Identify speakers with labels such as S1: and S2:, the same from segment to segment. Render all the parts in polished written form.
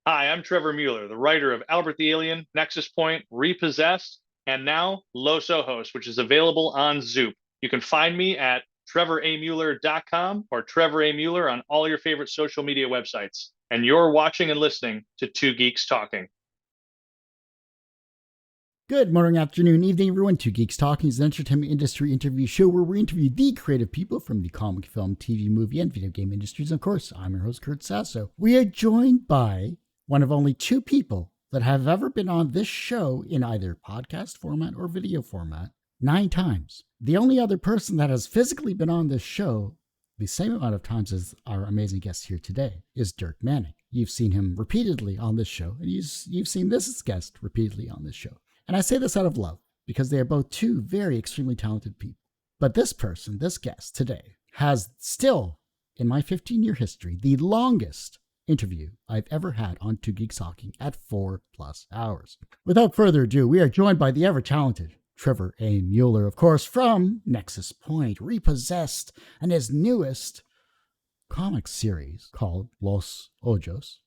S1: Hi, I'm Trevor Mueller, the writer of Albert the Alien, Nexus Point, Repossessed, and now Los Ojos, which is available on Zoop. You can find me at trevoramueller.com or Trevor A. Mueller on all your favorite social media websites. And you're watching and listening to Two Geeks Talking.
S2: Good morning, afternoon, evening, everyone. Two Geeks Talking is an entertainment industry interview show where we interview the creative people from the comic, film, TV, movie, and video game industries. And of course, I'm your host, Kurt Sasso. We are joined by one of only two people that have ever been on this show in either podcast format or video format 9 times. The only other person that has physically been on this show the same amount of times as our amazing guest here today is Dirk Manning. You've seen him repeatedly on this show, and you've seen this guest repeatedly on this show. And I say this out of love because they are both two very extremely talented people. But this person, this guest today, has still, in my 15-year history, the longest interview I've ever had on Two Geeks Talking at 4+ hours. Without further ado, we are joined by the ever-talented Trevor A. Mueller, of course, from Nexus Point, Repossessed, and his newest comic series called Los Ojos.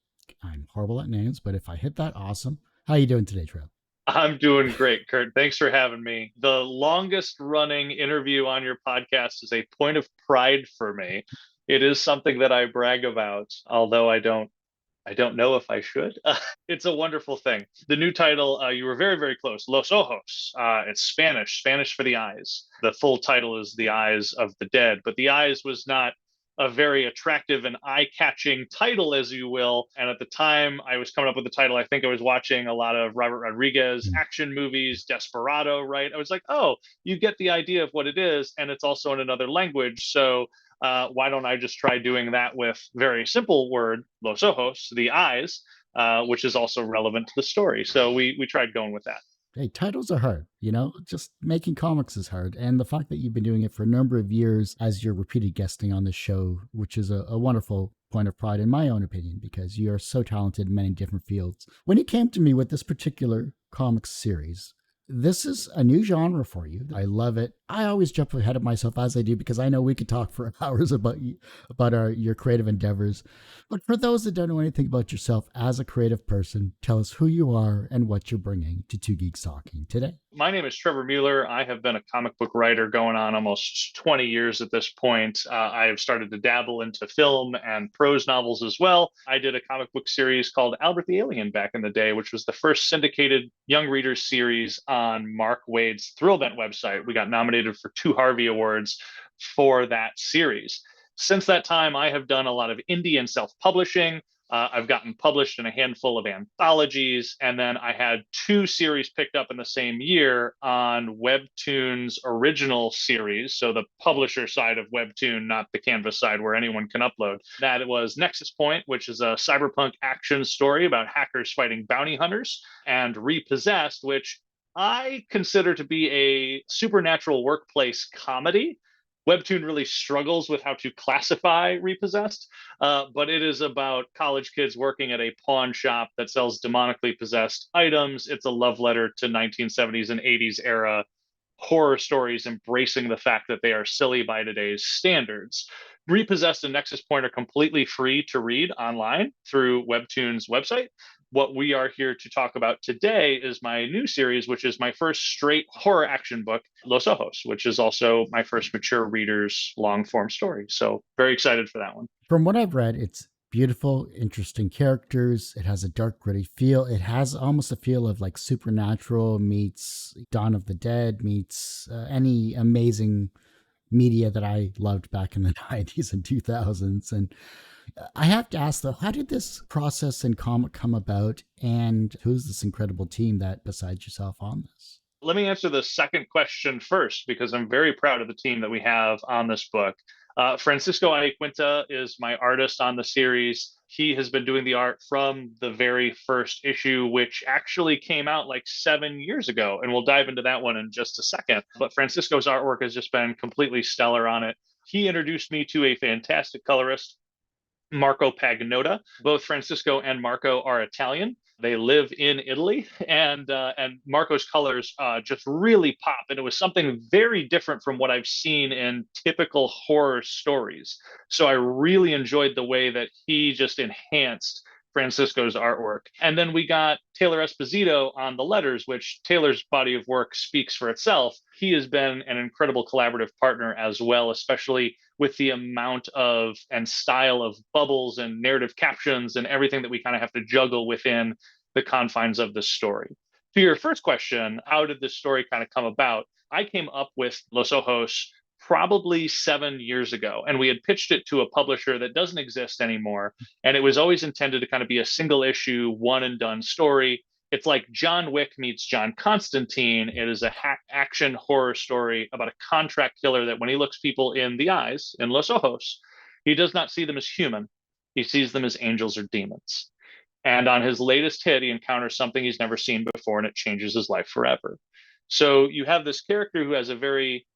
S2: I'm horrible at names, but if I hit that, awesome. How you doing today, Trev?
S1: I'm doing great, Kurt. Thanks for having me. The longest running interview on your podcast is a point of pride for me. It is something that I brag about, although I don't know if I should. It's a wonderful thing. The new title, you were very, very close. Los Ojos. It's Spanish for the eyes. The full title is The Eyes of the Dead, but The Eyes was not a very attractive and eye-catching title, as you will. And at the time I was coming up with the title, I think I was watching a lot of Robert Rodriguez action movies, Desperado, right? I was like, oh, you get the idea of what it is, and it's also in another language. So why don't I just try doing that with very simple word, Los Ojos, the eyes, which is also relevant to the story. So we tried going with that.
S2: Hey, titles are hard, just making comics is hard. And the fact that you've been doing it for a number of years as your repeated guesting on the show, which is a wonderful point of pride in my own opinion, because you are so talented in many different fields. When you came to me with this particular comics series, this is a new genre for you. I love it. I always jump ahead of myself as I do because I know we could talk for hours about you, about your creative endeavors. But for those that don't know anything about yourself as a creative person, tell us who you are and what you're bringing to Two Geeks Talking today.
S1: My name is Trevor Mueller. I have been a comic book writer going on almost 20 years at this point. I have started to dabble into film and prose novels as well. I did a comic book series called Albert the Alien back in the day, which was the first syndicated young readers series on Mark Waid's Thrillbent website. We got nominated for 2 Harvey Awards for that series. Since that time, I have done a lot of indie and self publishing. I've gotten published in a handful of anthologies, and then I had 2 series picked up in the same year on Webtoon's original series. So the publisher side of Webtoon, not the Canvas side where anyone can upload. That was Nexus Point, which is a cyberpunk action story about hackers fighting bounty hunters, and Repossessed, which I consider to be a supernatural workplace comedy. Webtoon really struggles with how to classify Repossessed, but it is about college kids working at a pawn shop that sells demonically possessed items. It's a love letter to 1970s and 80s era horror stories embracing the fact that they are silly by today's standards. Repossessed and Nexus Point are completely free to read online through Webtoon's website. What we are here to talk about today is my new series, which is my first straight horror action book, Los Ojos, which is also my first mature reader's long form story. So, very excited for that one.
S2: From what I've read, it's beautiful, interesting characters. It has a dark, gritty feel. It has almost a feel of like Supernatural meets Dawn of the Dead meets any amazing media that I loved back in the 90s and 2000s. And I have to ask though, how did this process in comic come about? And who's this incredible team that besides yourself on this?
S1: Let me answer the second question first, because I'm very proud of the team that we have on this book. Francesco Iaquinta is my artist on the series. He has been doing the art from the very first issue, which actually came out like 7 years ago. And we'll dive into that one in just a second. But Francisco's artwork has just been completely stellar on it. He introduced me to a fantastic colorist, Marco Pagnotta. Both Francisco and Marco are Italian. They live in Italy, and Marco's colors just really pop. And it was something very different from what I've seen in typical horror stories. So I really enjoyed the way that he just enhanced Francisco's artwork. And then we got Taylor Esposito on the letters, which Taylor's body of work speaks for itself. He has been an incredible collaborative partner as well, especially with the amount of and style of bubbles and narrative captions and everything that we kind of have to juggle within the confines of this story. To your first question, how did this story kind of come about? I came up with Los Ojos probably 7 years ago, and we had pitched it to a publisher that doesn't exist anymore. And it was always intended to kind of be a single issue, one and done story. It's like John Wick meets John Constantine. It is a action horror story about a contract killer that when he looks people in the eyes in Los Ojos, he does not see them as human. He sees them as angels or demons. And on his latest hit, he encounters something he's never seen before, and it changes his life forever. So you have this character who has a very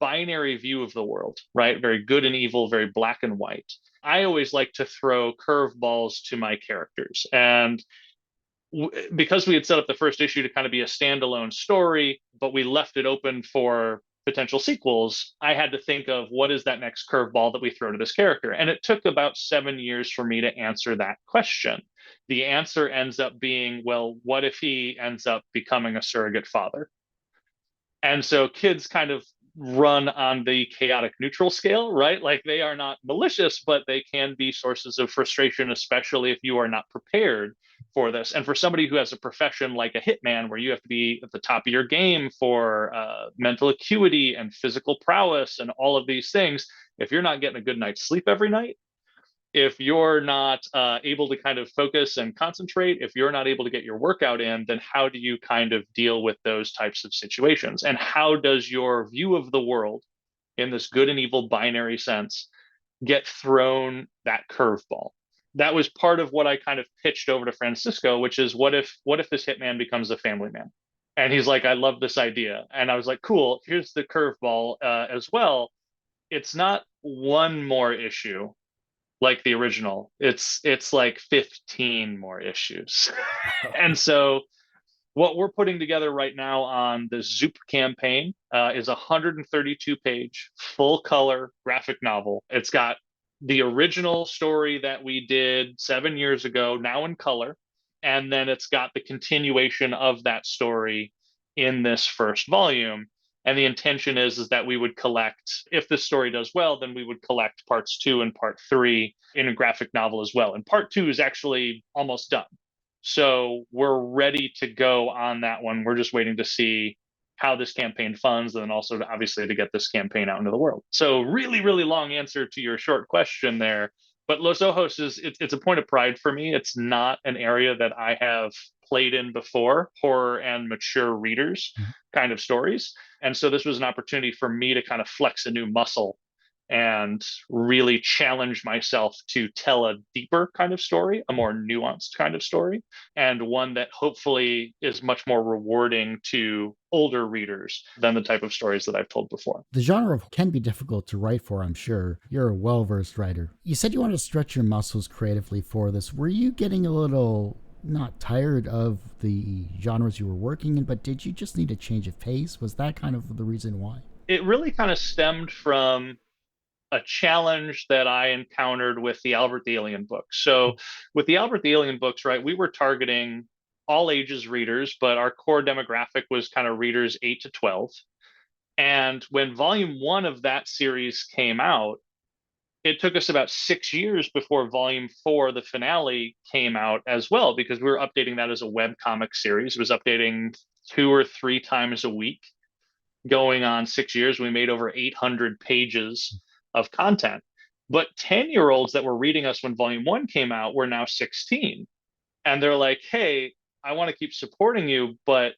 S1: binary view of the world, right? Very good and evil, very black and white. I always like to throw curveballs to my characters. And because we had set up the first issue to kind of be a standalone story, but we left it open for potential sequels, I had to think of what is that next curveball that we throw to this character. And it took about 7 years for me to answer that question. The answer ends up being, well, what if he ends up becoming a surrogate father? And so kids kind of run on the chaotic neutral scale, right? Like they are not malicious, but they can be sources of frustration, especially if you are not prepared for this. And for somebody who has a profession like a hitman, where you have to be at the top of your game for mental acuity and physical prowess and all of these things, if you're not getting a good night's sleep every night, if you're not able to kind of focus and concentrate, if you're not able to get your workout in, then how do you kind of deal with those types of situations? And how does your view of the world in this good and evil binary sense get thrown that curveball? That was part of what I kind of pitched over to Francisco, which is what if this hitman becomes a family man? And he's like, I love this idea. And I was like, cool, here's the curveball as well. It's not one more issue like the original. It's like 15 more issues. And so what we're putting together right now on the Zoop campaign is a 132-page full color graphic novel. It's got the original story that we did 7 years ago, now in color. And then it's got the continuation of that story in this first volume. And the intention is that we would collect, if this story does well, then we would collect parts 2 and part 3 in a graphic novel as well. And part 2 is actually almost done. So we're ready to go on that one. We're just waiting to see how this campaign funds, and then also obviously to get this campaign out into the world. So really, really long answer to your short question there. But Los Ojos it's a point of pride for me. It's not an area that I have played in before, horror and mature readers kind of stories. And so this was an opportunity for me to kind of flex a new muscle and really challenge myself to tell a deeper kind of story, a more nuanced kind of story, and one that hopefully is much more rewarding to older readers than the type of stories that I've told before.
S2: The genre can be difficult to write for, I'm sure. You're a well-versed writer. You said you wanted to stretch your muscles creatively for this. Were you getting a little not tired of the genres you were working in, but did you just need a change of pace? Was that kind of the reason why?
S1: It really kind of stemmed from a challenge that I encountered with the Albert the Alien books. So with the Albert the Alien books, right, we were targeting all ages readers, but our core demographic was kind of readers 8 to 12. And when volume 1 of that series came out, it took us about 6 years before volume 4, the finale, came out as well, because we were updating that as a web comic series. It was updating 2 or 3 times a week, going on 6 years. We made over 800 pages of content. But 10-year-olds that were reading us when volume 1 came out were now 16. And they're like, hey, I want to keep supporting you, but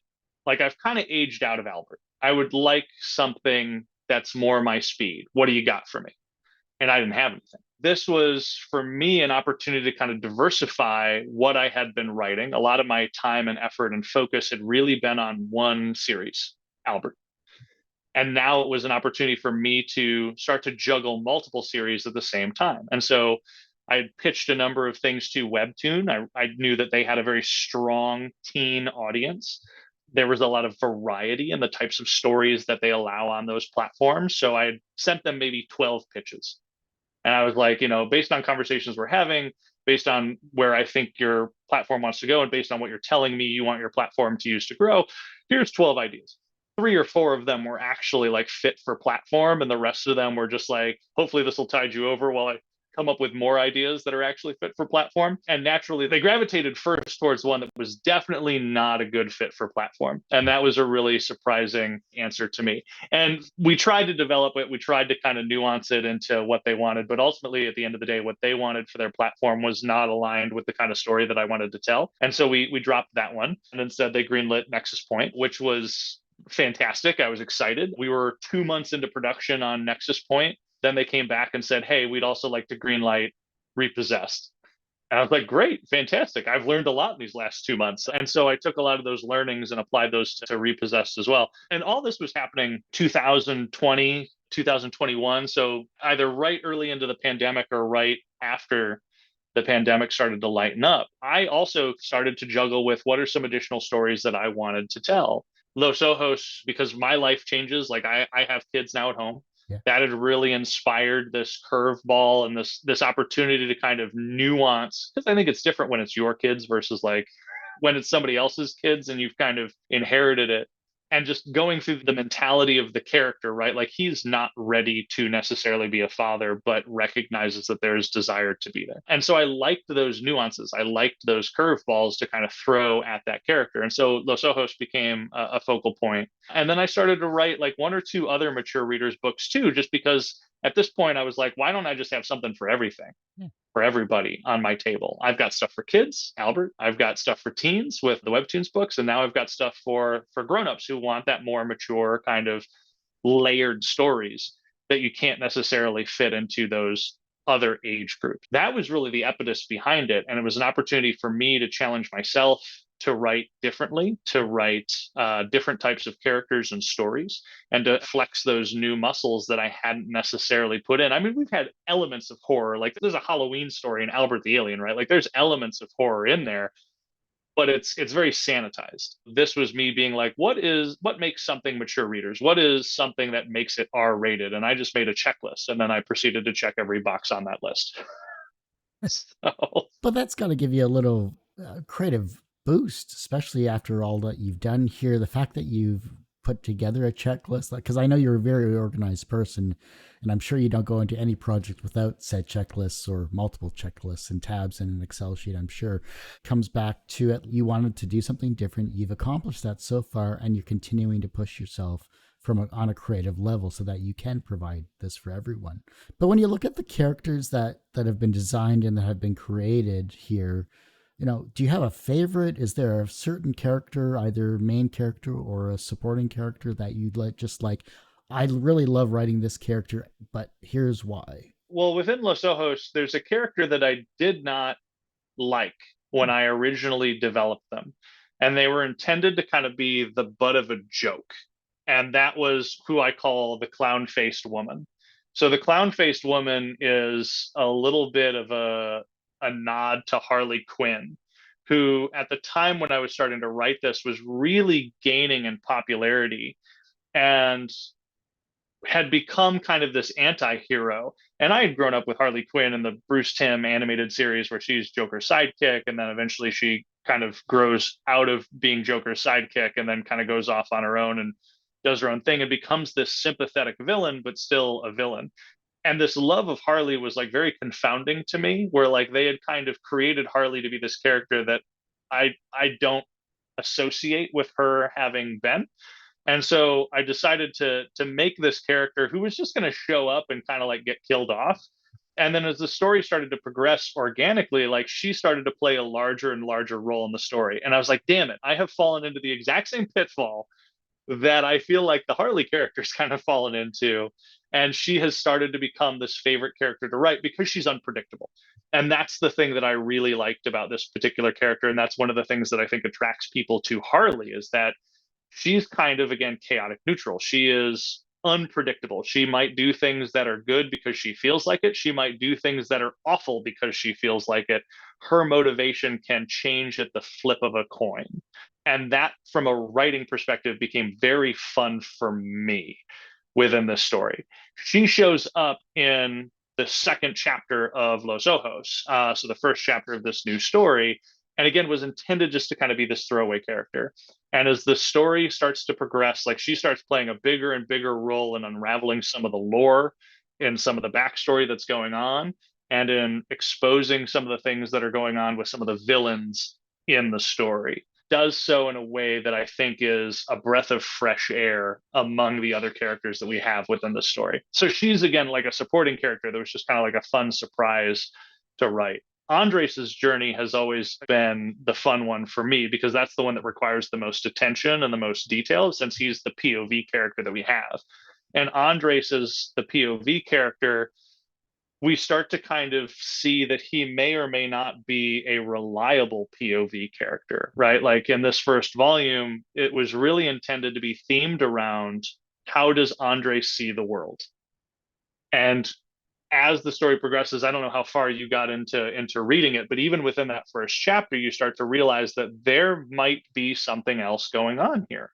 S1: like I've kind of aged out of Albert. I would like something that's more my speed. What do you got for me? And I didn't have anything. This was, for me, an opportunity to kind of diversify what I had been writing. A lot of my time and effort and focus had really been on one series, Albert. And now it was an opportunity for me to start to juggle multiple series at the same time. And so I had pitched a number of things to Webtoon. I knew that they had a very strong teen audience. There was a lot of variety in the types of stories that they allow on those platforms. So I sent them maybe 12 pitches. And I was like, based on conversations we're having, based on where I think your platform wants to go and based on what you're telling me you want your platform to use to grow, here's 12 ideas. 3 or 4 of them were actually like fit for platform, and the rest of them were just like, hopefully this will tide you over while I come up with more ideas that are actually fit for platform. And naturally, they gravitated first towards one that was definitely not a good fit for platform. And that was a really surprising answer to me. And we tried to develop it. We tried to kind of nuance it into what they wanted. But ultimately, at the end of the day, what they wanted for their platform was not aligned with the kind of story that I wanted to tell. And so we dropped that one. And instead, they greenlit Nexus Point, which was fantastic. I was excited. We were 2 months into production on Nexus Point. Then they came back and said, hey, we'd also like to greenlight Repossessed. And I was like, great, fantastic. I've learned a lot in these last 2 months. And so I took a lot of those learnings and applied those to Repossessed as well. And all this was happening 2020, 2021. So either right early into the pandemic or right after the pandemic started to lighten up. I also started to juggle with what are some additional stories that I wanted to tell. Los Ojos, because my life changes, like I have kids now at home.
S2: Yeah.
S1: That had really inspired this curveball and this opportunity to kind of nuance, because I think it's different when it's your kids versus like when it's somebody else's kids and you've kind of inherited it. And just going through the mentality of the character, right? Like he's not ready to necessarily be a father, but recognizes that there is desire to be there. And so I liked those nuances. I liked those curveballs to kind of throw at that character. And so Los Ojos became a focal point. And then I started to write like 1 or 2 other mature readers' books too, just because at this point I was like, why don't I just have something for everything? Yeah. For everybody on my table. I've got stuff for kids, Albert. I've got stuff for teens with the Webtoons books, and now I've got stuff for grown-ups who want that more mature kind of layered stories that you can't necessarily fit into those other age groups. That was really the impetus behind it, and it was an opportunity for me to challenge myself to write differently, to write different types of characters and stories, and to flex those new muscles that I hadn't necessarily put in. I mean, we've had elements of horror, like there's a Halloween story in Albert the Alien, right? Like there's elements of horror in there, but it's very sanitized. This was me being like, what makes something mature readers? What is something that makes it R-rated? And I just made a checklist, and then I proceeded to check every box on that list. So.
S2: But that's got to give you a little creative boost, especially after all that you've done here. The fact that you've put together a checklist, because I know you're a very organized person, and I'm sure you don't go into any project without said checklists or multiple checklists and tabs in an Excel sheet. I'm sure comes back to it. You wanted to do something different. You've accomplished that so far, and you're continuing to push yourself on a creative level so that you can provide this for everyone. But when you look at the characters that have been designed and that have been created here, do you have a favorite? Is there a certain character, either main character or a supporting character, that you'd like, I really love writing this character, but here's why?
S1: Well, within Los Ojos, there's a character that I did not like when I originally developed them. And they were intended to kind of be the butt of a joke. And that was who I call the clown-faced woman. So the clown-faced woman is a little bit of a nod to Harley Quinn, who at the time when I was starting to write this was really gaining in popularity and had become kind of this anti-hero. And I had grown up with Harley Quinn in the Bruce Timm animated series where she's Joker's sidekick, and then eventually she kind of grows out of being Joker's sidekick and then kind of goes off on her own and does her own thing and becomes this sympathetic villain, but still a villain. And this love of Harley was like very confounding to me, where like they had kind of created Harley to be this character that I don't associate with her having been. And so I decided to make this character who was just going to show up and kind of like get killed off. And then as the story started to progress organically, like she started to play a larger and larger role in the story. And I was like, damn it, I have fallen into the exact same pitfall that I feel like the Harley character's kind of fallen into. And she has started to become this favorite character to write because she's unpredictable. And that's the thing that I really liked about this particular character. And that's one of the things that I think attracts people to Harley, is that she's kind of, again, chaotic neutral. She is unpredictable. She might do things that are good because she feels like it. She might do things that are awful because she feels like it. Her motivation can change at the flip of a coin. And that, from a writing perspective, became very fun for me within this story. She shows up in the second chapter of Los Ojos. So the first chapter of this new story. And again, was intended just to kind of be this throwaway character. And as the story starts to progress, like she starts playing a bigger and bigger role in unraveling some of the lore in some of the backstory that's going on and in exposing some of the things that are going on with some of the villains in the story. Does so in a way that I think is a breath of fresh air among the other characters that we have within the story. So she's, again, like a supporting character that was just kind of like a fun surprise to write. Andres's journey has always been the fun one for me because that's the one that requires the most attention and the most detail since he's the POV character that we have. And Andres is the POV character. We start to kind of see that he may or may not be a reliable POV character, right? Like in this first volume, it was really intended to be themed around how does Andres see the world? And as the story progresses, I don't know how far you got into reading it, but even within that first chapter, you start to realize that there might be something else going on here.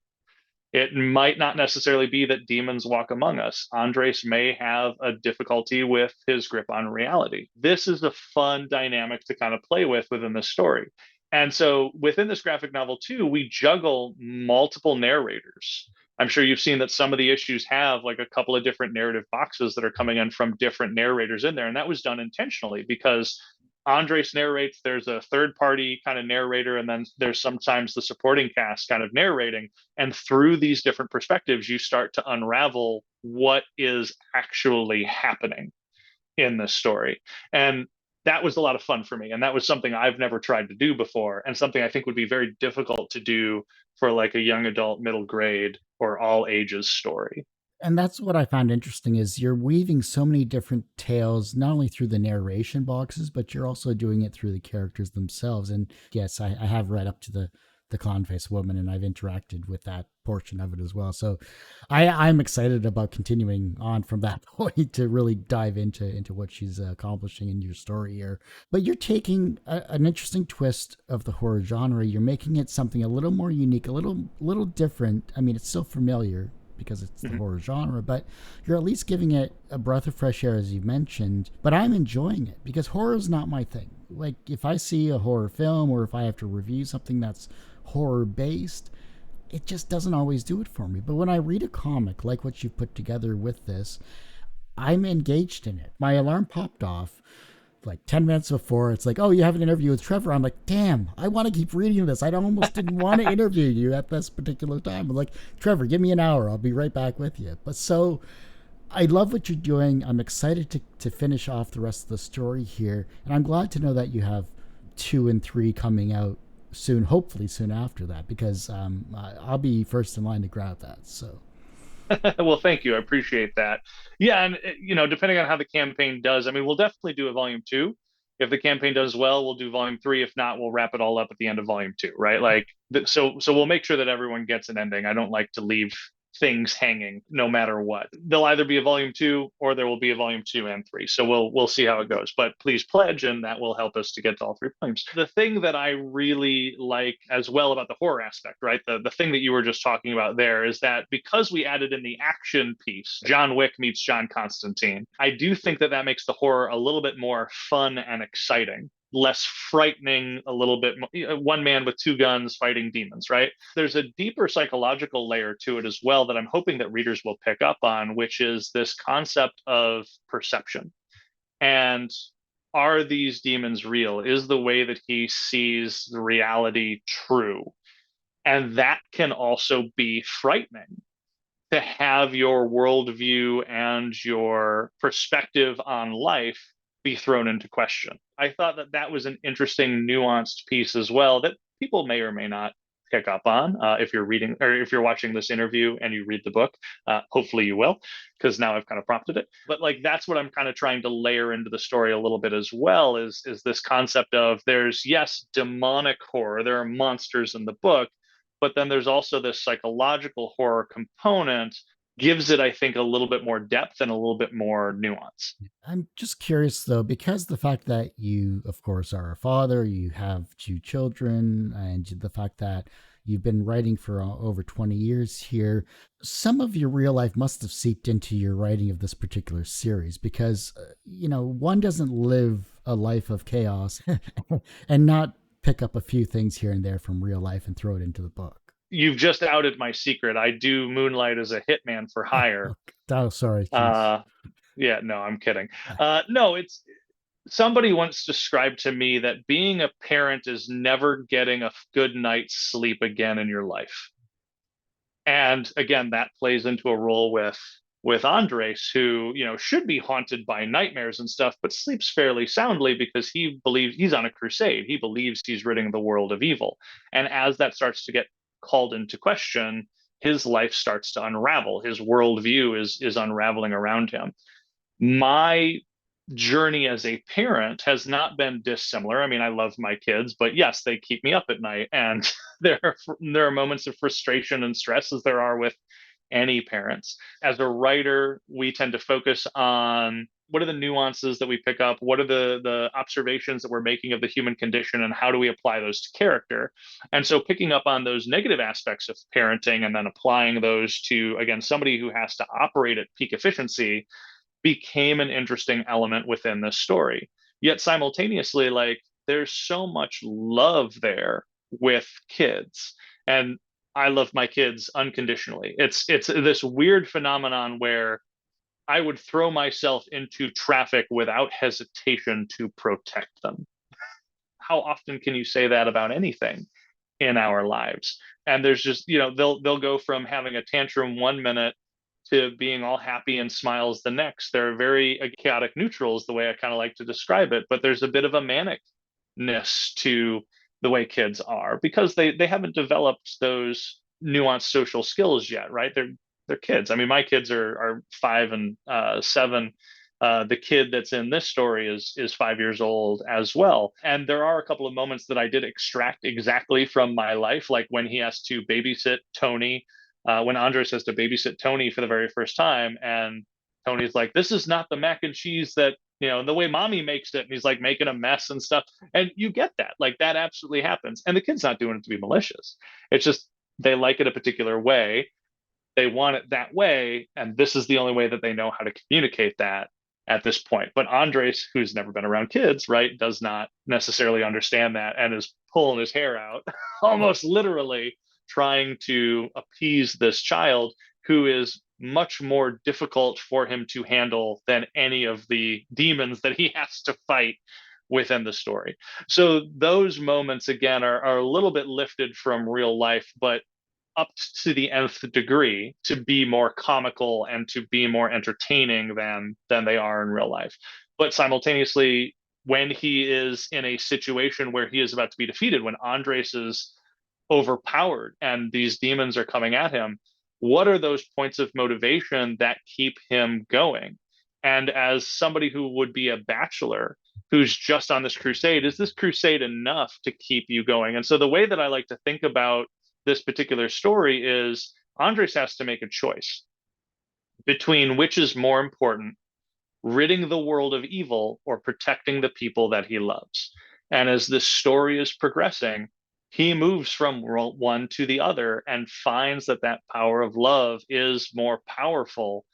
S1: It might not necessarily be that demons walk among us. Andres may have a difficulty with his grip on reality. This is a fun dynamic to kind of play with within the story. And so within this graphic novel, too, we juggle multiple narrators. I'm sure you've seen that some of the issues have like a couple of different narrative boxes that are coming in from different narrators in there. And that was done intentionally because Andres narrates, there's a third party kind of narrator, and then there's sometimes the supporting cast kind of narrating. And through these different perspectives, you start to unravel what is actually happening in this story. And that was a lot of fun for me. And that was something I've never tried to do before, and something I think would be very difficult to do for like a young adult, middle grade, or all ages story.
S2: And that's what I found interesting is you're weaving so many different tales, not only through the narration boxes, but you're also doing it through the characters themselves. And yes, I have read up to the clown face woman, and I've interacted with that portion of it as well. So I'm excited about continuing on from that point to really dive into what she's accomplishing in your story here. But you're taking an interesting twist of the horror genre. You're making it something a little more unique, a little different. I mean, it's still familiar because it's the horror genre, but you're at least giving it a breath of fresh air, as you mentioned. But I'm enjoying it because horror is not my thing. Like if I see a horror film or if I have to review something that's horror based, it just doesn't always do it for me. But when I read a comic like what you've put together with this, I'm engaged in it. My alarm popped off like 10 minutes before. It's like, oh, you have an interview with Trevor. I'm like, damn, I want to keep reading this. I almost didn't want to interview you at this particular time. I'm like, Trevor, give me an hour. I'll be right back with you. But so I love what you're doing. I'm excited to finish off the rest of the story here. And I'm glad to know that you have 2 and 3 coming out soon, hopefully soon after that, because I'll be first in line to grab that. So
S1: Well, thank you. I appreciate that. Yeah, and depending on how the campaign does, I mean, we'll definitely do a volume 2. If the campaign does well, we'll do volume 3. If not, we'll wrap it all up at the end of volume 2, right? Like, so we'll make sure that everyone gets an ending. I don't like to leave things hanging no matter what. There'll either be a volume 2 or there will be a volume 2 and 3. So we'll see how it goes. But please pledge, and that will help us to get to all 3 volumes. The thing that I really like as well about the horror aspect, right? The thing that you were just talking about there is that because we added in the action piece, John Wick meets John Constantine, I do think that makes the horror a little bit more fun and exciting, less frightening, a little bit more, one man with 2 guns fighting demons, right? There's a deeper psychological layer to it as well that I'm hoping that readers will pick up on, which is this concept of perception. And are these demons real? Is the way that he sees the reality true? And that can also be frightening, to have your worldview and your perspective on life be thrown into question. I thought that was an interesting, nuanced piece as well that people may or may not pick up on if you're reading or if you're watching this interview and you read the book. Hopefully you will, because now I've kind of prompted it. But like that's what I'm kind of trying to layer into the story a little bit as well is this concept of there's, yes, demonic horror. There are monsters in the book, but then there's also this psychological horror component, gives it, I think, a little bit more depth and a little bit more nuance.
S2: I'm just curious though, because the fact that you, of course, are a father, you have 2 children, and the fact that You've been writing for over 20 years here. Some of your real life must have seeped into your writing of this particular series because, one doesn't live a life of chaos and not pick up a few things here and there from real life and throw it into the book.
S1: You've just outed my secret. I do moonlight as a hitman for hire.
S2: Oh, sorry.
S1: Uh, yeah, no, I'm kidding. No, it's somebody once described to me that being a parent is never getting a good night's sleep again in your life. And again, that plays into a role with Andres, who should be haunted by nightmares and stuff, but sleeps fairly soundly because he believes he's on a crusade. He believes he's ridding the world of evil, and as that starts to get called into question, his life starts to unravel. His worldview is unraveling around him. My journey as a parent has not been dissimilar. I mean, I love my kids, but yes, they keep me up at night, and there are moments of frustration and stress, as there are with any parents. As a writer, we tend to focus on what are the nuances that we pick up, what are the observations that we're making of the human condition, and how do we apply those to character. And so picking up on those negative aspects of parenting and then applying those to, again, somebody who has to operate at peak efficiency became an interesting element within this story. Yet simultaneously, like, there's so much love there with kids, and I love my kids unconditionally. It's this weird phenomenon where I would throw myself into traffic without hesitation to protect them. How often can you say that about anything in our lives? And there's just, they'll go from having a tantrum 1 minute to being all happy and smiles the next. They're very chaotic neutrals, the way I kind of like to describe it, but there's a bit of a manicness to the way kids are because they haven't developed those nuanced social skills yet, right? They're kids. I mean, my kids are 5 and 7. The kid that's in this story is 5 years old as well. And there are a couple of moments that I did extract exactly from my life, like when he has to babysit Tony, when Andres has to babysit Tony for the very first time, and Tony's like, "This is not the mac and cheese that the way mommy makes it," and he's like making a mess and stuff. And you get that, like that absolutely happens. And the kid's not doing it to be malicious. It's just they like it a particular way. They want it that way, and this is the only way that they know how to communicate that at this point. But Andres, who's never been around kids, right, does not necessarily understand that and is pulling his hair out, almost literally trying to appease this child who is much more difficult for him to handle than any of the demons that he has to fight within the story. So those moments, again, are a little bit lifted from real life, but up to the nth degree to be more comical and to be more entertaining than they are in real life. But simultaneously, when he is in a situation where he is about to be defeated, when Andres is overpowered and these demons are coming at him, what are those points of motivation that keep him going? And as somebody who would be a bachelor who's just on this crusade, is this crusade enough to keep you going? And so the way that I like to think about this particular story is Andres has to make a choice between which is more important, ridding the world of evil or protecting the people that he loves. And as this story is progressing, he moves from one to the other and finds that power of love is more powerful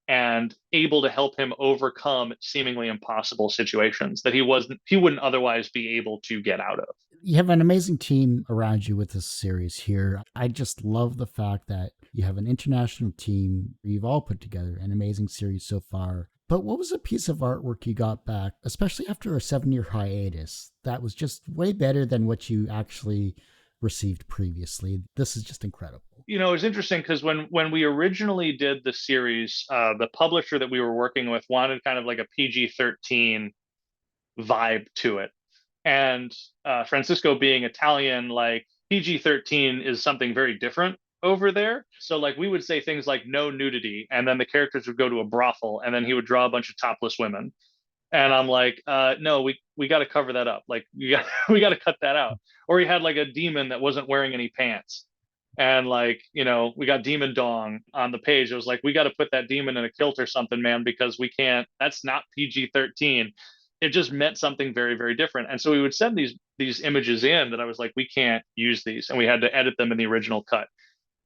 S1: and able to help him overcome seemingly impossible situations that he wouldn't otherwise be able to get out of.
S2: You have an amazing team around you with this series here. I just love the fact that you have an international team. You've all put together an amazing series so far. But what was a piece of artwork you got back, especially after a 7-year hiatus, that was just way better than what you actually received previously? This is just incredible.
S1: It was interesting because when we originally did the series, the publisher that we were working with wanted kind of like a PG-13 vibe to it. And Francesco being Italian, like PG-13 is something very different over there. So like we would say things like no nudity, and then the characters would go to a brothel, and then he would draw a bunch of topless women. And I'm like, no, we got to cover that up. Like we got to cut that out. Or he had like a demon that wasn't wearing any pants. And like, we got Demon Dong on the page. It was like, we got to put that demon in a kilt or something, man, because that's not PG-13. It just meant something very, very different. And so we would send these these images in that I was like, we can't use these. And we had to edit them in the original cut.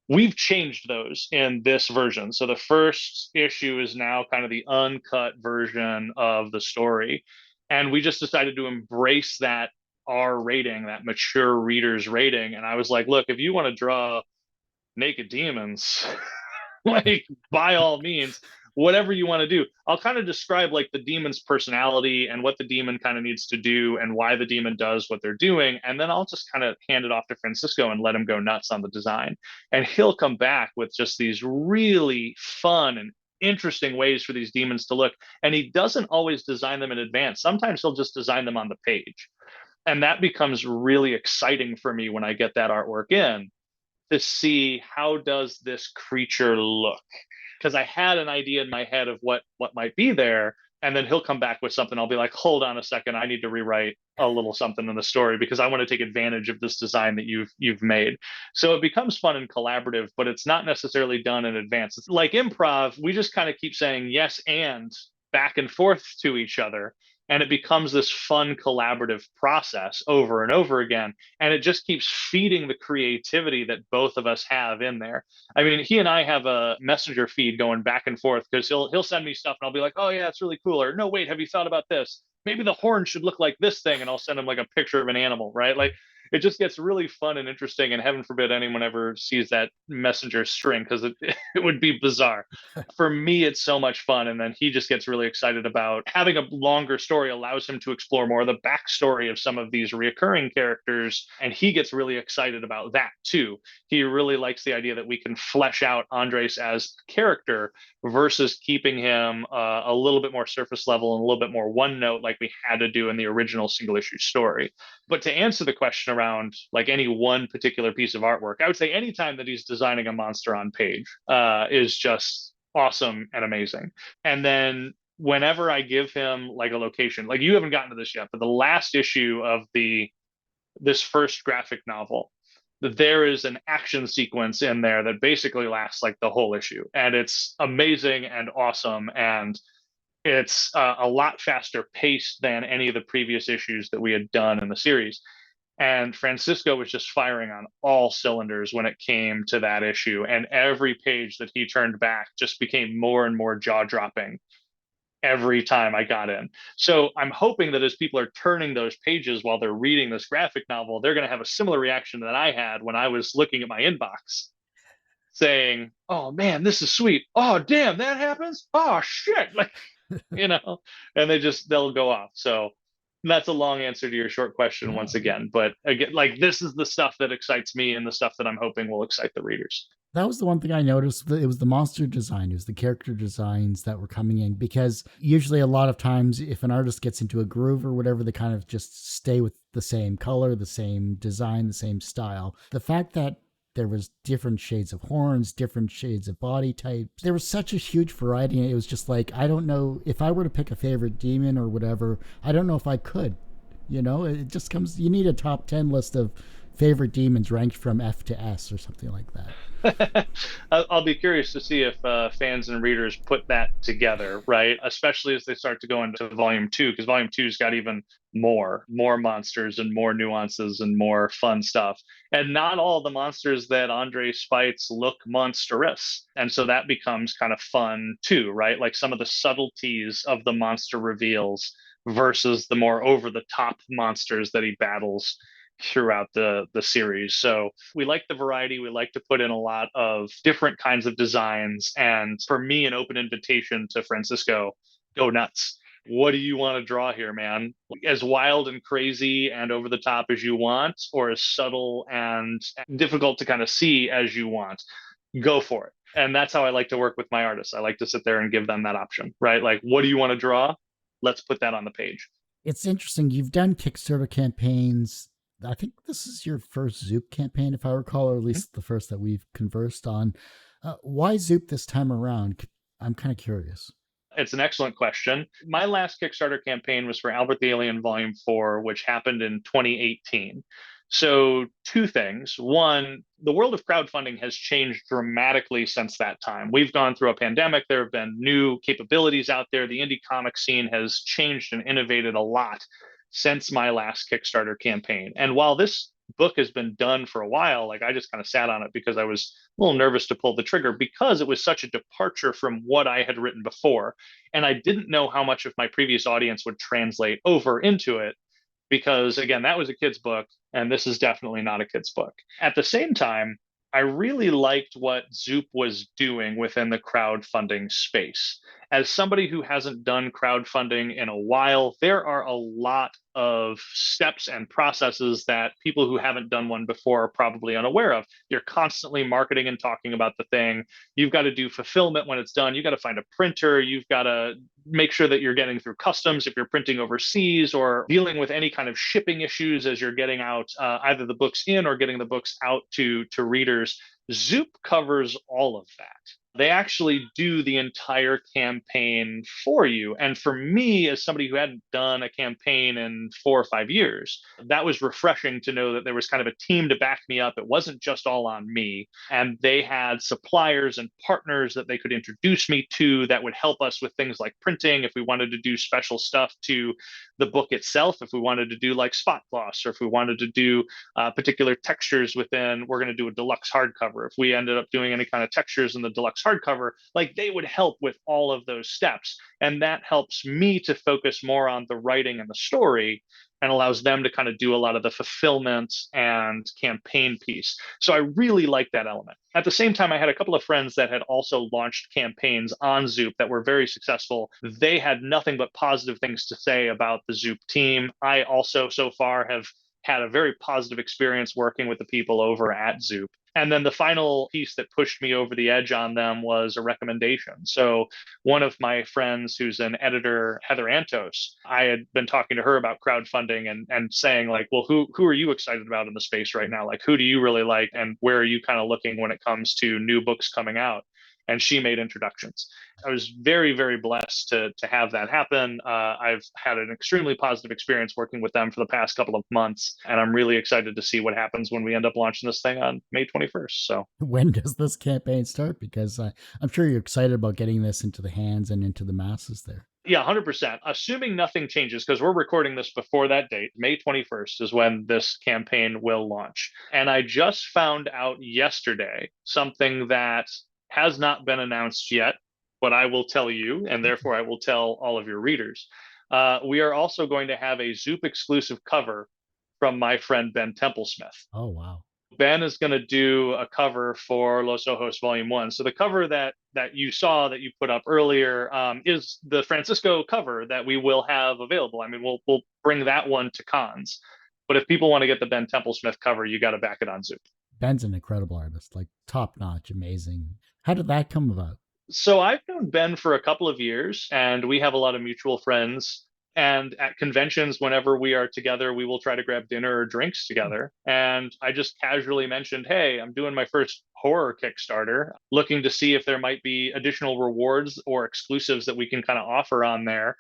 S1: We've changed those in this version. So the first issue is now kind of the uncut version of the story. And we just decided to embrace that R rating, that mature reader's rating. And I was like, look, if you want to draw naked demons, like by all means, whatever you want to do. I'll kind of describe like the demon's personality and what the demon kind of needs to do and why the demon does what they're doing. And then I'll just kind of hand it off to Francisco and let him go nuts on the design. And he'll come back with just these really fun and interesting ways for these demons to look. And he doesn't always design them in advance. Sometimes he'll just design them on the page. And that becomes really exciting for me when I get that artwork in, to see how does this creature look, because I had an idea in my head of what might be there, and then he'll come back with something. I'll be like, hold on a second, I need to rewrite a little something in the story because I want to take advantage of this design that you've made. So it becomes fun and collaborative, but it's not necessarily done in advance. It's like improv. We just kind of keep saying yes and back and forth to each other, and it becomes this fun collaborative process over and over again. And it just keeps feeding the creativity that both of us have in there. I mean, he and I have a messenger feed going back and forth because he'll send me stuff and I'll be like, oh yeah, it's really cool. Or no, wait, have you thought about this? Maybe the horn should look like this thing. And I'll send him like a picture of an animal, right? Like it just gets really fun and interesting. And heaven forbid anyone ever sees that messenger string, because it would be bizarre. For me, it's so much fun. And then he just gets really excited about having a longer story, allows him to explore more of the backstory of some of these reoccurring characters. And he gets really excited about that too. He really likes the idea that we can flesh out Andres as character versus keeping him a little bit more surface level and a little bit more one note like we had to do in the original single issue story. But to answer the question around like any one particular piece of artwork, I would say anytime that he's designing a monster on page is just awesome and amazing. And then whenever I give him like a location, like you haven't gotten to this yet, but the last issue of this first graphic novel, there is an action sequence in there that basically lasts like the whole issue, and it's amazing and awesome, and it's a lot faster paced than any of the previous issues that we had done in the series. And Francisco was just firing on all cylinders when it came to that issue, and every page that he turned back just became more and more jaw dropping every time I got in. So I'm hoping that as people are turning those pages while they're reading this graphic novel, they're going to have a similar reaction that I had when I was looking at my inbox saying, oh man, this is sweet. Oh, damn, that happens. Oh shit. Like, and they'll go off. So that's a long answer to your short question once again. But again, like this is the stuff that excites me and the stuff that I'm hoping will excite the readers.
S2: That was the one thing I noticed. It was the monster design. It was the character designs that were coming in, because usually a lot of times if an artist gets into a groove or whatever, they kind of just stay with the same color, the same design, the same style. The fact that there was different shades of horns, different shades of body types. There was such a huge variety. It was just like, I don't know if I were to pick a favorite demon or whatever, I don't know if I could. It just comes, you need a top 10 list of favorite demons ranked from F to S or something like that.
S1: I'll be curious to see if fans and readers put that together, right? Especially as they start to go into volume 2, because volume 2's got even more monsters and more nuances and more fun stuff. And not all the monsters that Andres fights look monstrous. And so that becomes kind of fun too, right? Like some of the subtleties of the monster reveals versus the more over the top monsters that he battles throughout the series. So we like the variety. We like to put in a lot of different kinds of designs. And for me, an open invitation to Francisco, go nuts. What do you want to draw here, man? As wild and crazy and over the top as you want, or as subtle and difficult to kind of see as you want, go for it. And that's how I like to work with my artists. I like to sit there and give them that option, right? Like, what do you want to draw? Let's put that on the page.
S2: It's interesting. You've done Kickstarter campaigns. I think this is your first Zoop campaign, if I recall, or at least the first that we've conversed on. Why Zoop this time around? I'm kind of curious.
S1: It's an excellent question. My last Kickstarter campaign was for Albert the Alien Volume 4, which happened in 2018. So two things. One, the world of crowdfunding has changed dramatically since that time. We've gone through a pandemic. There have been new capabilities out there. The indie comic scene has changed and innovated a lot since my last Kickstarter campaign. And while this book has been done for a while, like I just kind of sat on it because I was a little nervous to pull the trigger because it was such a departure from what I had written before. And I didn't know how much of my previous audience would translate over into it because, again, that was a kid's book, and this is definitely not a kid's book. At the same time, I really liked what Zoop was doing within the crowdfunding space. As somebody who hasn't done crowdfunding in a while, there are a lot of steps and processes that people who haven't done one before are probably unaware of. You're constantly marketing and talking about the thing. You've got to do fulfillment when it's done. You've got to find a printer. You've got to make sure that you're getting through customs if you're printing overseas, or dealing with any kind of shipping issues as you're getting out either the books in or getting the books out to readers. Zoop covers all of that. They actually do the entire campaign for you. And for me, as somebody who hadn't done a campaign in 4 or 5 years, that was refreshing to know that there was kind of a team to back me up. It wasn't just all on me. And they had suppliers and partners that they could introduce me to that would help us with things like printing, if we wanted to do special stuff to the book itself, if we wanted to do like spot gloss, or if we wanted to do particular textures within, we're going to do a deluxe hardcover. If we ended up doing any kind of textures in the deluxe hardcover, like they would help with all of those steps. And that helps me to focus more on the writing and the story, and allows them to kind of do a lot of the fulfillment and campaign piece. So I really like that element. At the same time, I had a couple of friends that had also launched campaigns on Zoop that were very successful. They had nothing but positive things to say about the Zoop team. I also, so far, have had a very positive experience working with the people over at Zoop. And then the final piece that pushed me over the edge on them was a recommendation. So one of my friends who's an editor, Heather Antos, I had been talking to her about crowdfunding and saying like, well, who are you excited about in the space right now? Like, who do you really like? And where are you kind of looking when it comes to new books coming out? And she made introductions. I was very, very blessed to have that happen. I've had an extremely positive experience working with them for the past couple of months, and I'm really excited to see what happens when we end up launching this thing on May 21st. So,
S2: when does this campaign start? Because I'm sure you're excited about getting this into the hands and into the masses there.
S1: Yeah, 100%. Assuming nothing changes, because we're recording this before that date, May 21st is when this campaign will launch. And I just found out yesterday something that has not been announced yet, but I will tell you, and therefore I will tell all of your readers. We are also going to have a Zoop exclusive cover from my friend Ben Templesmith.
S2: Oh, wow.
S1: Ben is going to do a cover for Los Ojos Volume 1. So the cover that you saw that you put up earlier is the Francesco cover that we will have available. I mean, we'll bring that one to cons. But if people want to get the Ben Templesmith cover, you got to back it on Zoop.
S2: Ben's an incredible artist, like top notch, amazing. How did that come about?
S1: So I've known Ben for a couple of years, and we have a lot of mutual friends. And at conventions, whenever we are together, we will try to grab dinner or drinks together. And I just casually mentioned, hey, I'm doing my first horror Kickstarter, looking to see if there might be additional rewards or exclusives that we can kind of offer on there.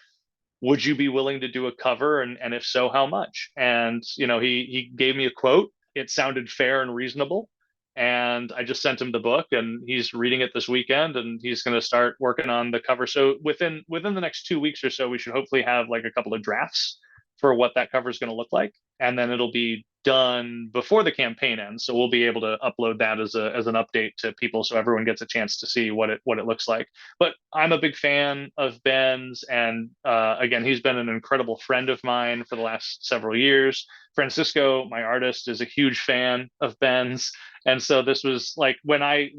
S1: Would you be willing to do a cover? And if so, how much? And, he gave me a quote. It sounded fair and reasonable. And I just sent him the book, and he's reading it this weekend, and he's going to start working on the cover. So within the next 2 weeks or so, we should hopefully have like a couple of drafts for what that cover is going to look like, and then it'll be done before the campaign ends. So we'll be able to upload that as an update to people, so everyone gets a chance to see what it looks like. But I'm a big fan of Ben's, and again, he's been an incredible friend of mine for the last several years. Francesco, my artist, is a huge fan of Ben's. And so this was like, when I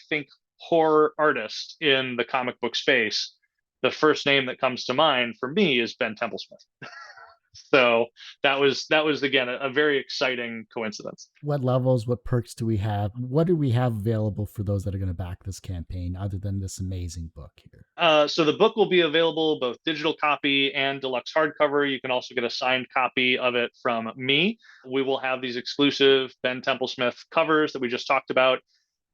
S1: think horror artist in the comic book space, the first name that comes to mind for me is Ben Templesmith. So that was again a very exciting coincidence.
S2: What levels, what perks do we have? What do we have available for those that are going to back this campaign, other than this amazing book here?
S1: So the book will be available both digital copy and deluxe hardcover. You can also get a signed copy of it from me. We will have these exclusive Ben Templesmith covers that we just talked about.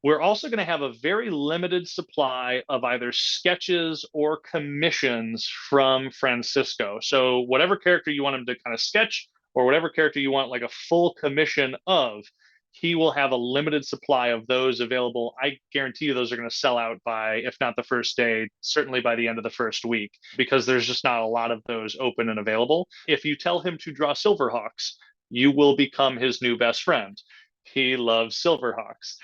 S1: We're also going to have a very limited supply of either sketches or commissions from Francesco. So whatever character you want him to kind of sketch, or whatever character you want like a full commission of, he will have a limited supply of those available. I guarantee you those are going to sell out by, if not the first day, certainly by the end of the first week, because there's just not a lot of those open and available. If you tell him to draw Silverhawks, you will become his new best friend. He loves Silverhawks.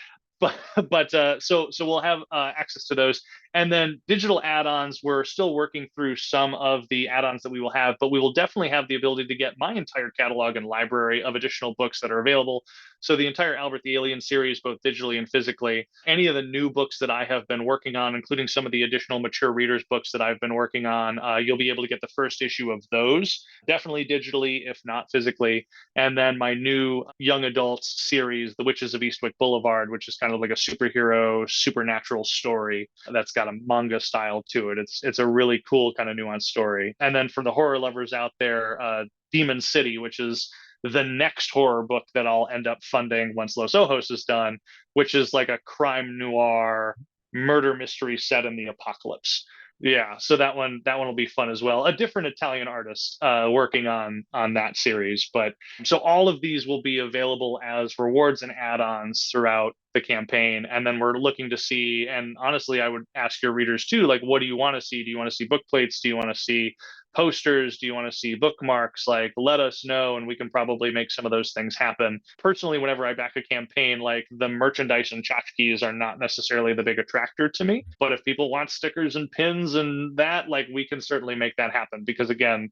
S1: So we'll have access to those, and then digital add-ons. We're still working through some of the add-ons that we will have, but we will definitely have the ability to get my entire catalog and library of additional books that are available. So the entire Albert the Alien series, both digitally and physically, any of the new books that I have been working on, including some of the additional mature readers books that I've been working on, you'll be able to get the first issue of those, definitely digitally, if not physically. And then my new young adults series, The Witches of Eastwick Boulevard, which is kind of like a superhero, supernatural story that's got a manga style to it. It's a really cool kind of nuanced story. And then for the horror lovers out there, Demon City, which is the next horror book that I'll end up funding once Los Ojos is done, which is like a crime noir murder mystery set in the apocalypse. Yeah, so that one will be fun as well. A different Italian artist working on that series, but so all of these will be available as rewards and add-ons throughout the campaign. And then we're looking to see, and honestly, I would ask your readers too, like, what do you want to see? Do you want to see book plates? Do you want to see posters? Do you want to see bookmarks? Like, let us know, and we can probably make some of those things happen. Personally, whenever I back a campaign, like the merchandise and tchotchkes are not necessarily the big attractor to me. But if people want stickers and pins and that, like, we can certainly make that happen, because again,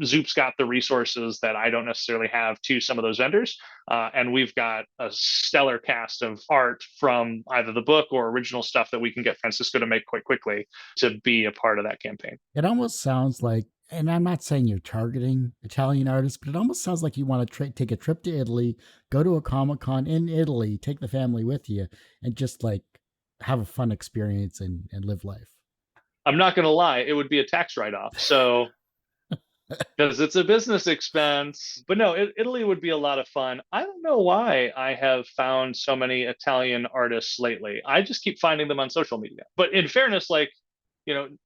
S1: Zoop's got the resources that I don't necessarily have to some of those vendors. And we've got a stellar cast of art from either the book or original stuff that we can get Francisco to make quite quickly to be a part of that campaign.
S2: It almost sounds like, and I'm not saying you're targeting Italian artists, but it almost sounds like you want to take a trip to Italy, go to a Comic-Con in Italy, take the family with you, and just like have a fun experience and live life.
S1: I'm not going to lie, it would be a tax write-off. So because it's a business expense. But no, Italy would be a lot of fun. I don't know why I have found so many Italian artists lately. I just keep finding them on social media. But in fairness, like,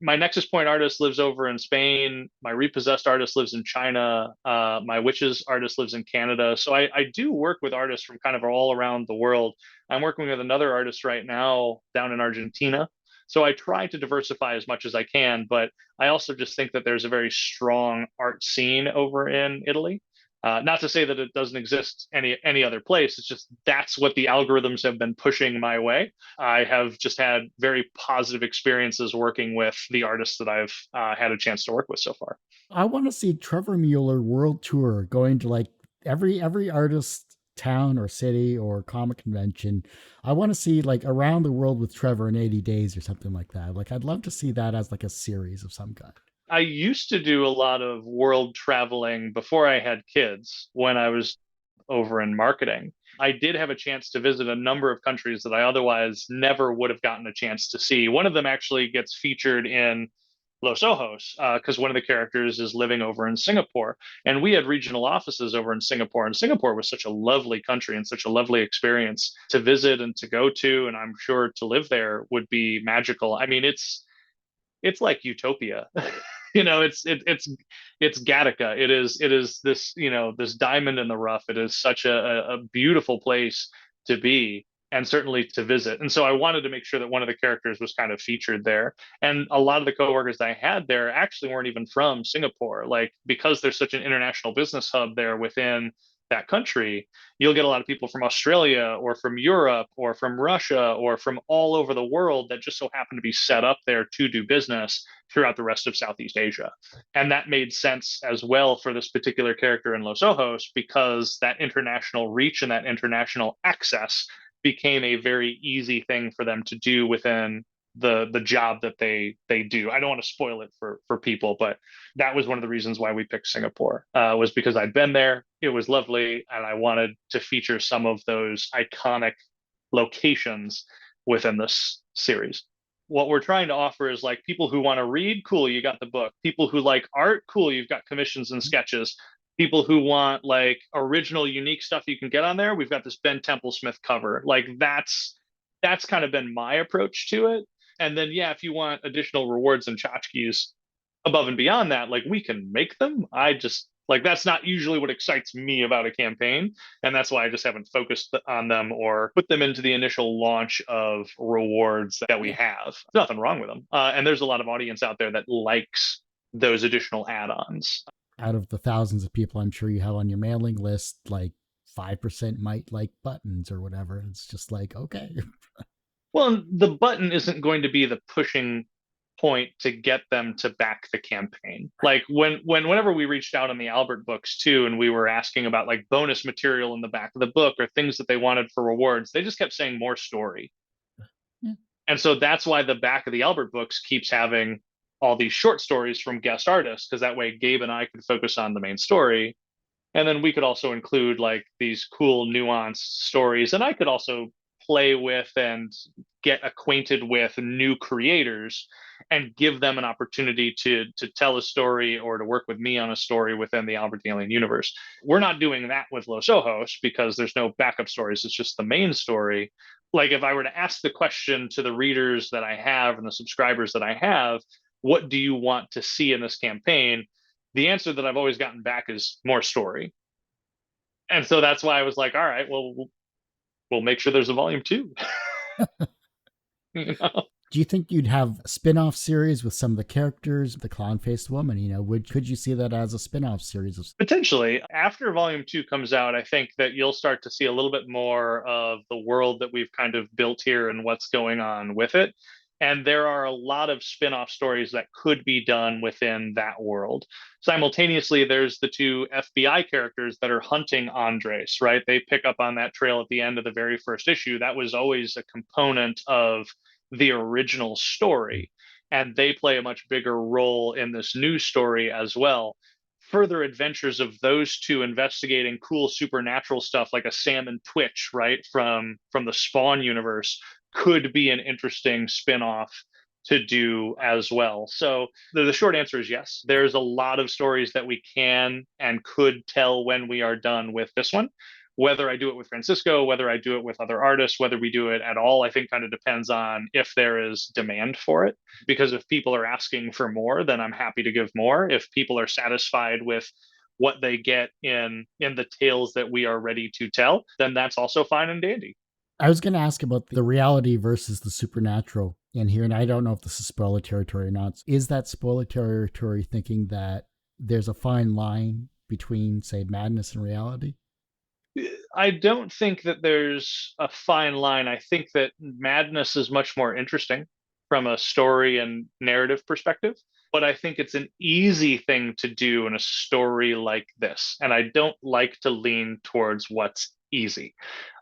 S1: my Nexus Point artist lives over in Spain. My Repossessed artist lives in China. My Witches artist lives in Canada. So I do work with artists from kind of all around the world. I'm working with another artist right now down in Argentina. So I try to diversify as much as I can, but I also just think that there's a very strong art scene over in Italy. Not to say that it doesn't exist any other place. It's just that's what the algorithms have been pushing my way. I have just had very positive experiences working with the artists that I've had a chance to work with so far.
S2: I want to see Trevor Mueller world tour, going to like every artist town or city or comic convention. I want to see like around the world with Trevor in 80 days or something like that. Like, I'd love to see that as like a series of some kind.
S1: I used to do a lot of world traveling before I had kids when I was over in marketing. I did have a chance to visit a number of countries that I otherwise never would have gotten a chance to see. One of them actually gets featured in Los Ojos, because one of the characters is living over in Singapore. And we had regional offices over in Singapore. And Singapore was such a lovely country and such a lovely experience to visit and to go to. And I'm sure to live there would be magical. I mean, it's like utopia. It's Gattaca. It is this, this diamond in the rough. It is such a beautiful place to be, and certainly to visit. And so I wanted to make sure that one of the characters was kind of featured there. And a lot of the coworkers that I had there actually weren't even from Singapore. Like, because there's such an international business hub there within that country, you'll get a lot of people from Australia or from Europe or from Russia or from all over the world that just so happen to be set up there to do business throughout the rest of Southeast Asia. And that made sense as well for this particular character in Los Ojos, because that international reach and that international access became a very easy thing for them to do within the job that they do. I don't want to spoil it for people, but that was one of the reasons why we picked Singapore, was because I'd been there, it was lovely, and I wanted to feature some of those iconic locations within this series. What we're trying to offer is, like, people who want to read, cool, you got the book. People who like art, cool, you've got commissions and sketches. People who want like original, unique stuff you can get on there, we've got this Ben Templesmith cover. Like, that's kind of been my approach to it. And then, yeah, if you want additional rewards and tchotchkes above and beyond that, like, we can make them. I just Like that's not usually what excites me about a campaign. And that's why I just haven't focused on them or put them into the initial launch of rewards that we have. There's nothing wrong with them. And there's a lot of audience out there that likes those additional add-ons.
S2: Out of the thousands of people I'm sure you have on your mailing list, like 5% might like buttons or whatever. It's just like, okay.
S1: Well, the button isn't going to be the pushing point to get them to back the campaign. Like whenever we reached out on the Albert books too, and we were asking about like bonus material in the back of the book or things that they wanted for rewards, they just kept saying more story.
S2: Yeah.
S1: And so that's why the back of the Albert books keeps having all these short stories from guest artists, because that way Gabe and I could focus on the main story. And then we could also include like these cool nuanced stories. And I could also play with and get acquainted with new creators and give them an opportunity to tell a story or to work with me on a story within the Albert the Alien universe. We're not doing that with Los Ojos because there's no backup stories. It's just the main story. Like if I were to ask the question to the readers that I have and the subscribers that I have, what do you want to see in this campaign? The answer that I've always gotten back is more story. And so that's why I was like, all right, well, we'll make sure there's a volume 2. You know?
S2: Do you think you'd have a spin-off series with some of the characters, the clown-faced woman, could you see that as a spin-off series of
S1: Potentially. After volume 2 comes out, I think that you'll start to see a little bit more of the world that we've kind of built here and what's going on with it. And there are a lot of spin-off stories that could be done within that world. Simultaneously, there's the 2 FBI characters that are hunting Andres, right? They pick up on that trail at the end of the very first issue. That was always a component of the original story. And they play a much bigger role in this new story as well. Further adventures of those 2 investigating cool supernatural stuff like a Sam and Twitch, right, from the Spawn universe, could be an interesting spin-off to do as well. So the short answer is yes. There's a lot of stories that we can and could tell when we are done with this one. Whether I do it with Francisco, whether I do it with other artists, whether we do it at all, I think kind of depends on if there is demand for it. Because if people are asking for more, then I'm happy to give more. If people are satisfied with what they get in the tales that we are ready to tell, then that's also fine and dandy.
S2: I was going to ask about the reality versus the supernatural in here, and I don't know if this is spoiler territory or not. Is that spoiler territory thinking that there's a fine line between, say, madness and reality?
S1: I don't think that there's a fine line. I think that madness is much more interesting from a story and narrative perspective. But I think it's an easy thing to do in a story like this. And I don't like to lean towards what's easy.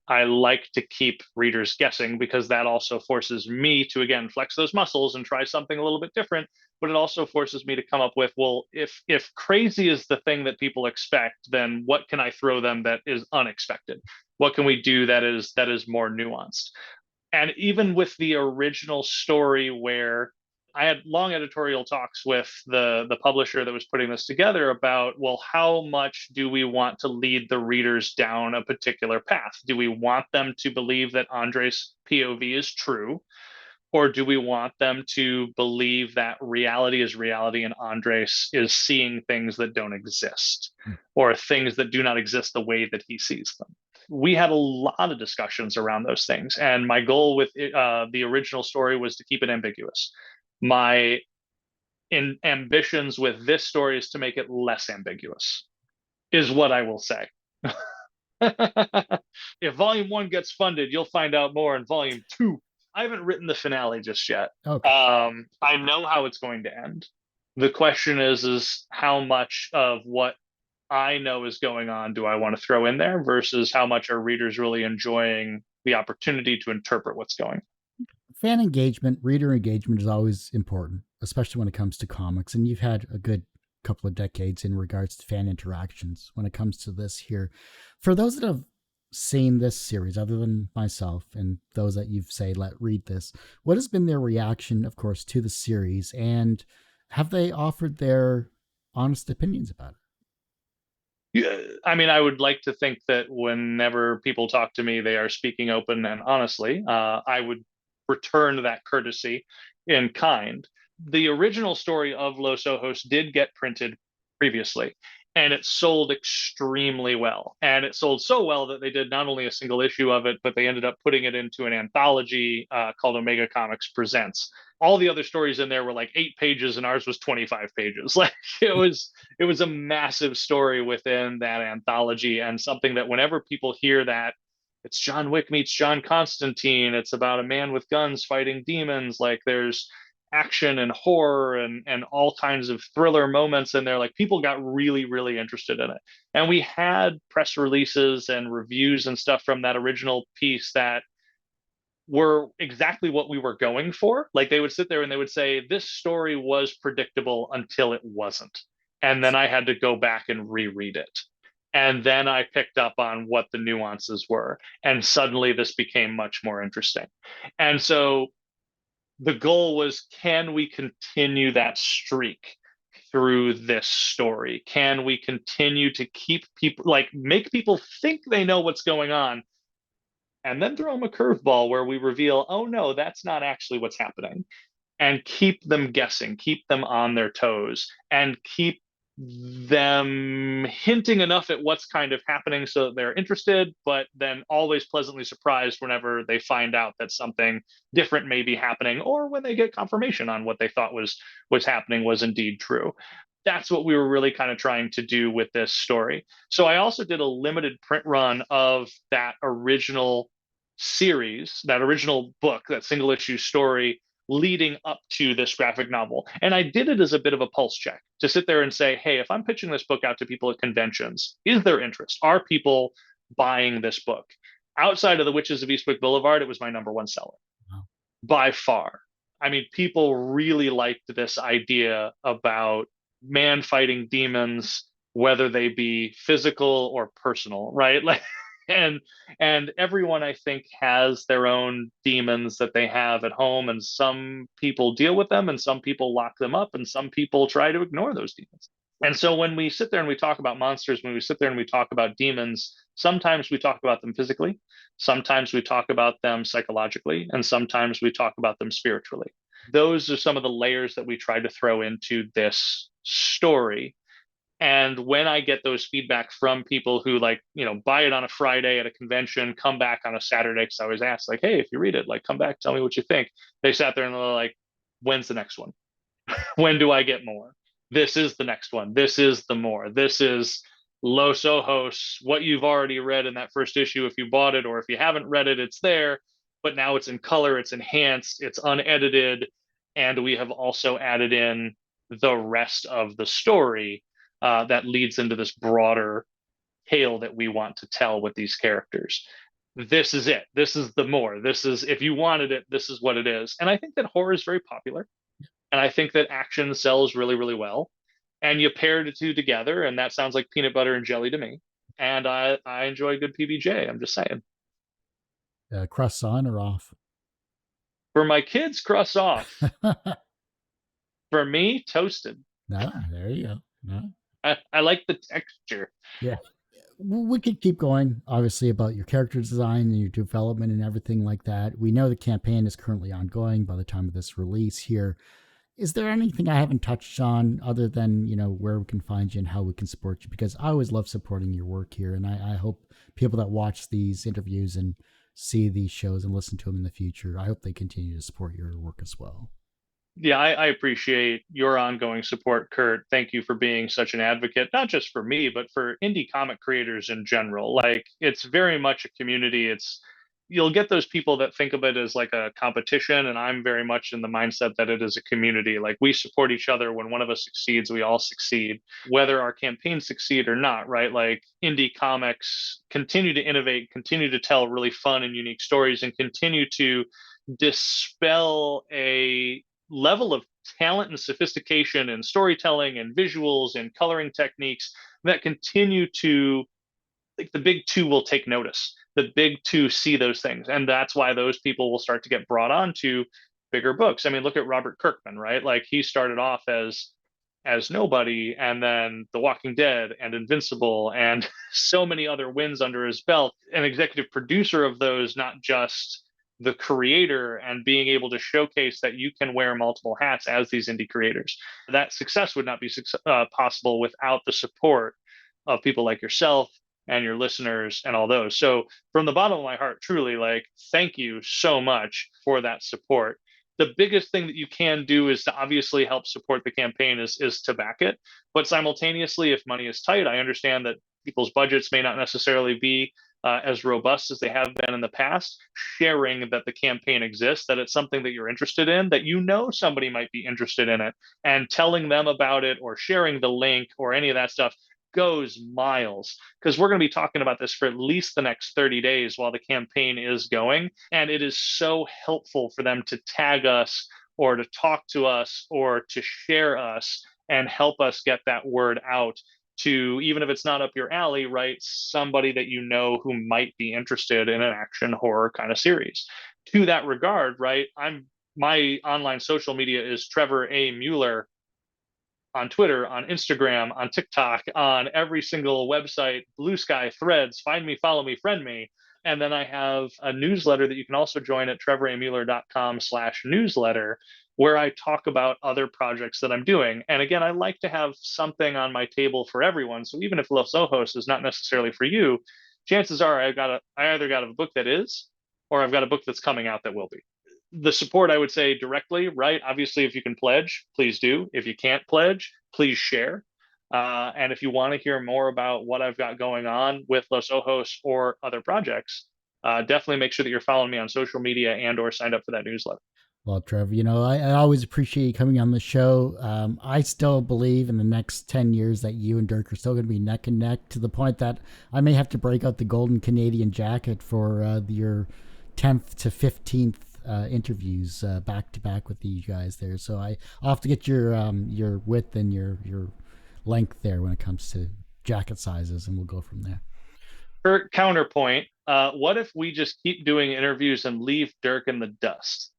S1: I like to keep readers guessing because that also forces me to, again, flex those muscles and try something a little bit different. But it also forces me to come up with, well, if crazy is the thing that people expect, then what can I throw them that is unexpected? What can we do that is more nuanced? And even with the original story where I had long editorial talks with the publisher that was putting this together about, well, how much do we want to lead the readers down a particular path? Do we want them to believe that Andres' POV is true? Or do we want them to believe that reality is reality and Andres is seeing things that don't exist or things that do not exist the way that he sees them? We had a lot of discussions around those things. And my goal with the original story was to keep it ambiguous. My ambitions with this story is to make it less ambiguous, is what I will say. If volume 1 gets funded, you'll find out more in volume 2. I haven't written the finale just yet.
S2: Okay.
S1: I know how it's going to end. The question is how much of what I know is going on do I want to throw in there versus how much are readers really enjoying the opportunity to interpret what's going on.
S2: Fan engagement, reader engagement is always important, especially when it comes to comics. And you've had a good couple of decades in regards to fan interactions when it comes to this here. For those that have seen this series, other than myself and those that you've read this, what has been their reaction, of course, to the series? And have they offered their honest opinions about it?
S1: Yeah, I mean, I would like to think that whenever people talk to me, they are speaking open and honestly. I would return that courtesy in kind. The original story of Los Ojos did get printed previously. And it sold extremely well. And it sold so well that they did not only a single issue of it, but they ended up putting it into an anthology called Omega Comics Presents. All the other stories in there were like 8 pages, and ours was 25 pages. Like it was a massive story within that anthology, and something that whenever people hear that it's John Wick meets John Constantine, it's about a man with guns fighting demons, like there's action and horror and all kinds of thriller moments in there, like people got really interested in it. And we had press releases and reviews and stuff from that original piece that were exactly what we were going for. Like they would sit there and they would say this story was predictable until it wasn't, and then I had to go back and reread it, and then I picked up on what the nuances were, and suddenly this became much more interesting. And so the goal was, can we continue that streak through this story? Can we continue to keep people, like make people think they know what's going on, and then throw them a curveball where we reveal, oh no, that's not actually what's happening, and keep them guessing, keep them on their toes, and keep them hinting enough at what's kind of happening so that they're interested, but then always pleasantly surprised whenever they find out that something different may be happening, or when they get confirmation on what they thought was happening was indeed true. That's what we were really kind of trying to do with this story. So I also did a limited print run of that original series, that original book, that single issue story leading up to this graphic novel. And I did it as a bit of a pulse check to sit there and say, hey, if I'm pitching this book out to people at conventions, is there interest? Are people buying this book? Outside of The Witches of Eastwick Boulevard, it was my number one seller. Wow. By far. I mean, people really liked this idea about man fighting demons, whether they be physical or personal, right? Like, and everyone, I think, has their own demons that they have at home, and some people deal with them and some people lock them up and some people try to ignore those demons. And so when we sit there and we talk about monsters, when we sit there and we talk about demons, sometimes we talk about them physically, sometimes we talk about them psychologically, and sometimes we talk about them spiritually. Those are some of the layers that we try to throw into this story. And when I get those feedback from people who, like, you know, buy it on a Friday at a convention, come back on a Saturday, because I always ask, like, hey, if you read it, like, come back, tell me what you think. They sat there and they're like, when's the next one? When do I get more? This is the next one. This is the more. This is Los Ojos, what you've already read in that first issue if you bought it, or if you haven't read it, it's there. But now it's in color, it's enhanced, it's unedited. And we have also added in the rest of the story that leads into this broader tale that we want to tell with these characters. This is it. This is the more. This is, if you wanted it, this is what it is. And I think that horror is very popular. And I think that action sells really well. And you pair the two together, and that sounds like peanut butter and jelly to me. And I enjoy good PBJ. I'm just saying.
S2: Crust on or off?
S1: For my kids, crust off. For me, toasted.
S2: No, there you go. No.
S1: I like the texture.
S2: Yeah. We could keep going, obviously, about your character design and your development and everything like that. We know the campaign is currently ongoing by the time of this release here. Is there anything I haven't touched on other than, you know, where we can find you and how we can support you? Because I always love supporting your work here. And I hope people that watch these interviews and see these shows and listen to them in the future, I hope they continue to support your work as well.
S1: Yeah, I appreciate your ongoing support, Kurt. Thank you for being such an advocate, not just for me, but for indie comic creators in general. Like, it's very much a community. You'll get those people that think of it as like a competition, and I'm very much in the mindset that it is a community. Like, we support each other. When one of us succeeds, we all succeed, whether our campaigns succeed or not, right? Like, indie comics continue to innovate, continue to tell really fun and unique stories, and continue to dispel a level of talent and sophistication and storytelling and visuals and coloring techniques that continue to, like, the big two will take notice. The big two see those things, and that's why those people will start to get brought on to bigger books. I mean, look at Robert Kirkman, right? Like, he started off as nobody, and then The Walking Dead and Invincible and so many other wins under his belt, an executive producer of those, not just the creator, and being able to showcase that you can wear multiple hats as these indie creators. That success would not be possible without the support of people like yourself and your listeners and all those. So from the bottom of my heart, truly, like, thank you so much for that support. The biggest thing that you can do is to obviously help support the campaign is to back it. But simultaneously, if money is tight, I understand that people's budgets may not necessarily be as robust as they have been in the past. Sharing that the campaign exists, that it's something that you're interested in, that you know somebody might be interested in it, and telling them about it or sharing the link or any of that stuff goes miles, because we're going to be talking about this for at least the next 30 days while the campaign is going. And it is so helpful for them to tag us or to talk to us or to share us and help us get that word out to, even if it's not up your alley, right? Somebody that you know who might be interested in an action horror kind of series. To that regard, right? My online social media is Trevor A. Mueller on Twitter, on Instagram, on TikTok, on every single website, Blue Sky, Threads, find me, follow me, friend me. And then I have a newsletter that you can also join at trevoramueller.com/newsletter, where I talk about other projects that I'm doing. And again, I like to have something on my table for everyone. So even if Los Ojos is not necessarily for you, chances are I either got a book that is, or I've got a book that's coming out that will be. The support, I would say, directly, right? Obviously, if you can pledge, please do. If you can't pledge, please share. And if you want to hear more about what I've got going on with Los Ojos or other projects, definitely make sure that you're following me on social media and or signed up for that newsletter.
S2: Well, Trevor, I always appreciate you coming on the show. I still believe in the next 10 years that you and Dirk are still going to be neck and neck, to the point that I may have to break out the golden Canadian jacket for your 10th to 15th interviews back to back with you guys there. So I'll have to get your width and your length there when it comes to jacket sizes, and we'll go from there.
S1: For counterpoint, what if we just keep doing interviews and leave Dirk in the dust?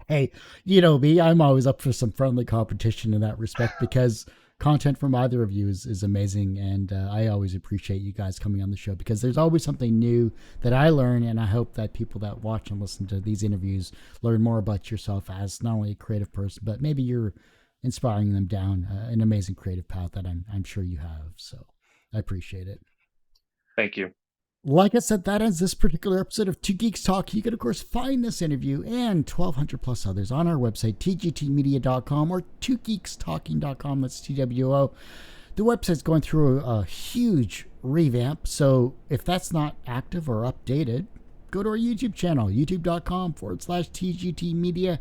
S2: Hey, you know me, I'm always up for some friendly competition in that respect, because content from either of you is amazing, and I always appreciate you guys coming on the show, because there's always something new that I learn, and I hope that people that watch and listen to these interviews learn more about yourself as not only a creative person, but maybe you're inspiring them down an amazing creative path that I'm sure you have. So I appreciate it.
S1: Thank you.
S2: Like I said, that ends this particular episode of Two Geeks Talk. You can, of course, find this interview and 1,200 plus others on our website, tgtmedia.com or twogeekstalking.com. That's TWO. The website's going through a huge revamp, so if that's not active or updated, go to our YouTube channel, youtube.com/TGTmedia.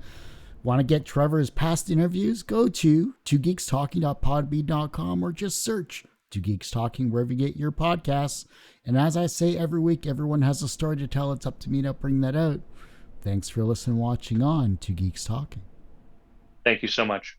S2: Want to get Trevor's past interviews? Go to twogeekstalking.podbean.com or just search Two Geeks Talking wherever you get your podcasts. And as I say every week, everyone has a story to tell. It's up to me to bring that out. Thanks for listening and watching on Two Geeks Talking.
S1: Thank you so much.